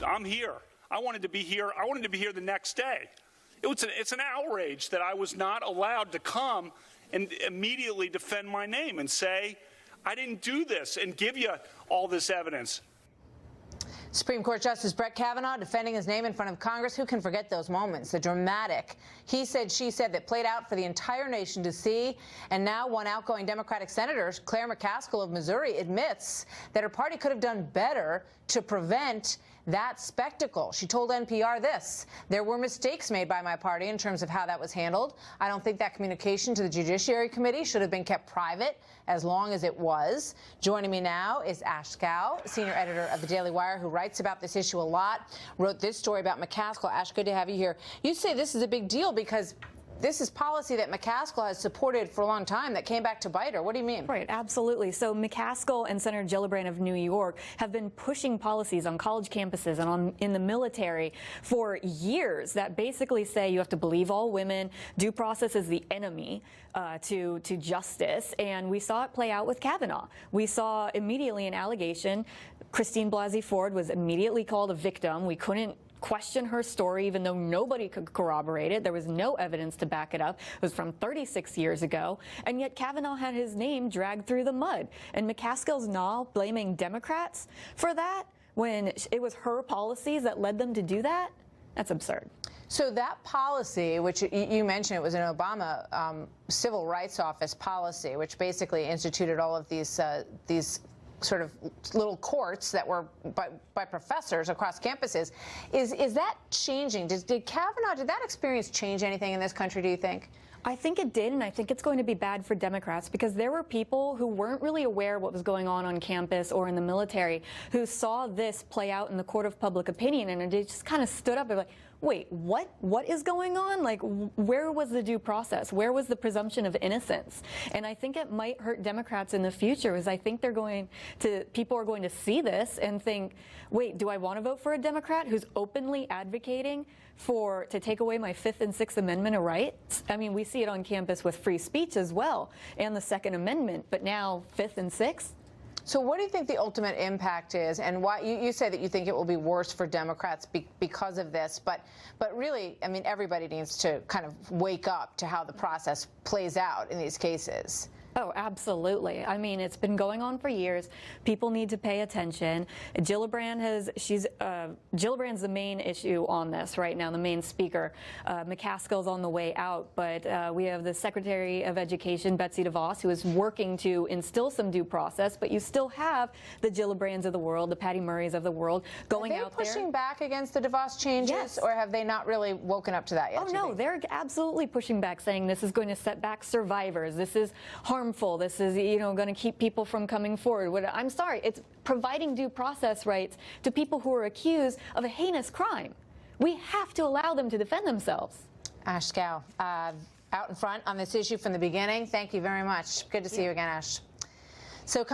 I'm here. I wanted to be here. I wanted to be here the next day. It's an outrage that I was not allowed to come and immediately defend my name and say, I didn't do this, and give you all this evidence. Supreme Court Justice Brett Kavanaugh defending his name in front of Congress. Who can forget those moments? The dramatic he said, she said that played out for the entire nation to see. And now one outgoing Democratic senator, Claire McCaskill of Missouri, admits that her party could have done better to prevent that spectacle. She told NPR this: there were mistakes made by my party in terms of how that was handled. I don't think that communication to the Judiciary Committee should have been kept private as long as it was. Joining me now is Ash Scow, senior editor of the Daily Wire, who writes about this issue a lot, wrote this story about McCaskill. Ash, good to have you here. You say this is a big deal because this is policy that McCaskill has supported for a long time that came back to bite her. What do you mean? Right, absolutely. So McCaskill and Senator Gillibrand of New York have been pushing policies on college campuses and in the military for years that basically say you have to believe all women, due process is the enemy to justice. And we saw it play out with Kavanaugh. We saw immediately an allegation. Christine Blasey Ford was immediately called a victim. We couldn't question her story, even though nobody could corroborate it. There was no evidence to back it up. It was from 36 years ago. And yet Kavanaugh had his name dragged through the mud. And McCaskill's now blaming Democrats for that when it was her policies that led them to do that. That's absurd. So that policy, which you mentioned, it was an Obama Civil Rights Office policy, which basically instituted all of these sort of little courts that were by professors across campuses. Is that changing? Did that experience change anything in this country, do you think? I think it did, and I think it's going to be bad for Democrats because there were people who weren't really aware what was going on campus or in the military who saw this play out in the court of public opinion, and they just kind of stood up and like, wait, what is going on? Like, where was the due process? Where was the presumption of innocence? And I think it might hurt Democrats in the future, because I think people are going to see this and think, wait, do I want to vote for a Democrat who's openly advocating to take away my Fifth and Sixth Amendment rights? I mean, we see it on campus with free speech as well, and the Second Amendment, but now Fifth and Sixth? So what do you think the ultimate impact is, and why? You say that you think it will be worse for Democrats because of this, but really, I mean, everybody needs to kind of wake up to how the process plays out in these cases. Oh, absolutely. I mean, it's been going on for years. People need to pay attention. Gillibrand's the main issue on this right now, the main speaker. McCaskill's on the way out, but we have the Secretary of Education, Betsy DeVos, who is working to instill some due process, but you still have the Gillibrands of the world, the Patty Murrays of the world going out there. Are they pushing back against the DeVos changes, yes, or have they not really woken up to that yet? Oh, no, they're absolutely pushing back, saying this is going to set back survivors. This is harmful. This is, going to keep people from coming forward. I'm sorry, it's providing due process rights to people who are accused of a heinous crime. We have to allow them to defend themselves. Ash Scow, out in front on this issue from the beginning. Thank you very much. Good to see you again, Ash. So.